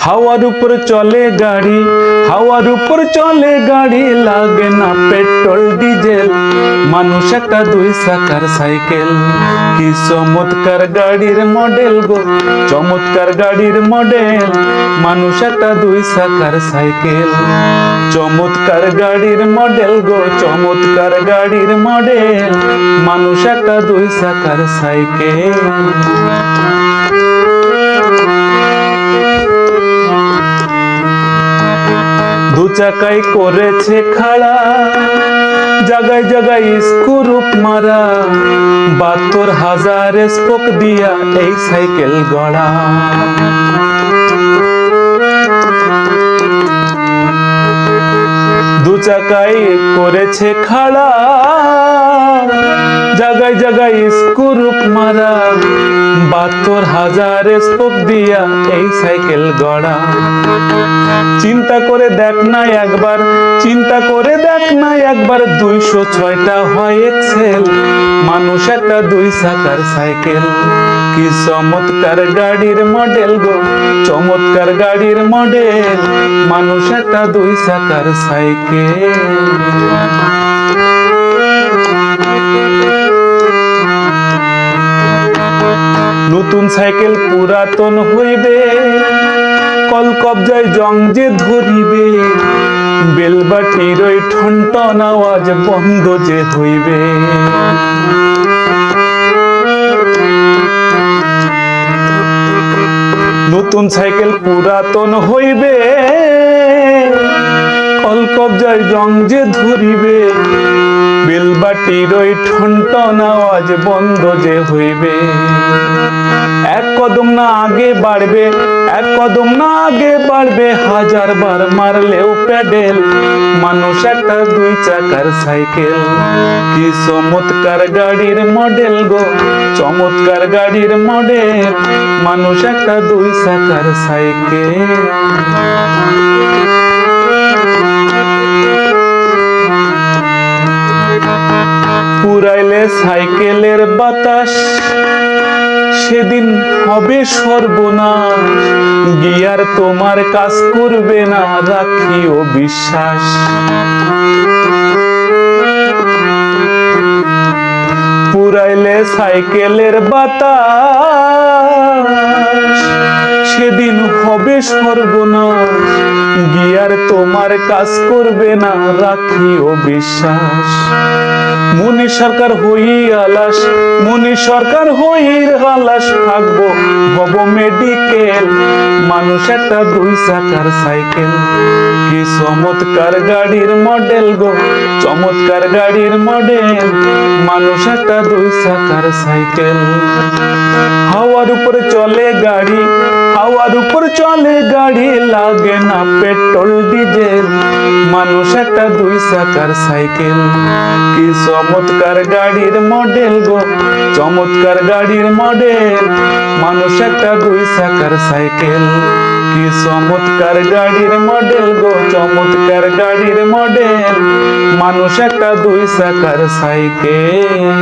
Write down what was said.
হাওয়ার উপর চলে গাড়ি, হাওয়ার উপর চলে গাড়ি, লাগে না পেট্রোল ডিজেল। মানুষ একটা দুই চাকার সাইকেল। কি চমৎকার গাড়ির মডেল গো, চমৎকার গাড়ির মডেল। মানুষ একটা দুই চাকার সাইকেল। চমৎকার গাড়ির মডেল গো, চমৎকার গাড়ির মডেল। মানুষ একটা দুই চাকার সাইকেল। দু চাকাই করেছে খাড়া, জায়গায় জায়গায় স্ক্রুপ মারা, ৭২,০০০ স্পোক দিয়া এই সাইকেল গড়া। দু চাকাই করেছে খাড়া, জায়গায় জায়গায় স্ক্রুপ মারা, ৭২,০০০ স্পোক দিয়া এই সাইকেল গড়া। চিন্তা করে দেখ না একবার, চিন্তা করে দেখ না একবার, ২০৬টা হয় এক্সেল। মানুষ একটা দুই চাকার সাইকেল। কি চমৎকার গাড়ির মডেল গো, চমৎকার গাড়ির মডেল। মানুষ একটা দুই চাকার সাইকেল। নতুন সাইকেল পুরাতন হইবে, কল কবজায় জং যে ধরিবে, বেলবাটির ওই ঠনঠন আওয়াজ বন্ধ যে হইবে। নতুন সাইকেল পুরাতন হইবে, কল কবজায় জং যে ধরিবে, বেলবাটির ওই ঠনঠন আওয়াজ বন্ধ যে হইবে। এক কদম না আগে বাড়বে, এক কদম না আগে বাড়বে, ১০০০ বার মারলেও প্যাডেল। মানুষ একটা দুই চাকার সাইকেল। কি চমৎকার গাড়ির মডেল গো, চমৎকার গাড়ির মডেল। মানুষ একটা দুই চাকার সাইকেল। পুরাইলে সাইকেলের বাতাস, সেদিন হবে সর্বনাশ। গিয়ার তোমার কাজ করবে না, রাখিও বিশ্বাস। পুরাইলে সাইকেলের বাতাস, সেদিন হবে সর্বনাশ। গিয়ার তোমার কাজ করবে না, রাখিও বিশ্বাস। মুনি সরকার হই আলাস, মুনি সরকার হই আলাস, থাকবো হব মেডিকেল। মানুষ একটা দুই চাকার সাইকেল। কি চমৎকার গাড়ির মডেল গো, চমৎকার গাড়ির মডেল। মানুষ একটা দুই চাকার সাইকেল। হাওয়ার উপরে চলে গাড়ি, হাওয়ার উপর চলে গাড়ি, লাগে না পেট্রোল ডিজেল। মানুষ একটা দুই চাকার সাইকেল। কি চমৎকার গাড়ির মডেল গো, চমৎকার গাড়ির মডেল। মানুষ একটা দুই চাকার সাইকেল। কি চমৎকার গাড়ির মডেল গো, চমৎকার গাড়ির মডেল। মানুষ একটা দুই চাকার সাইকেল।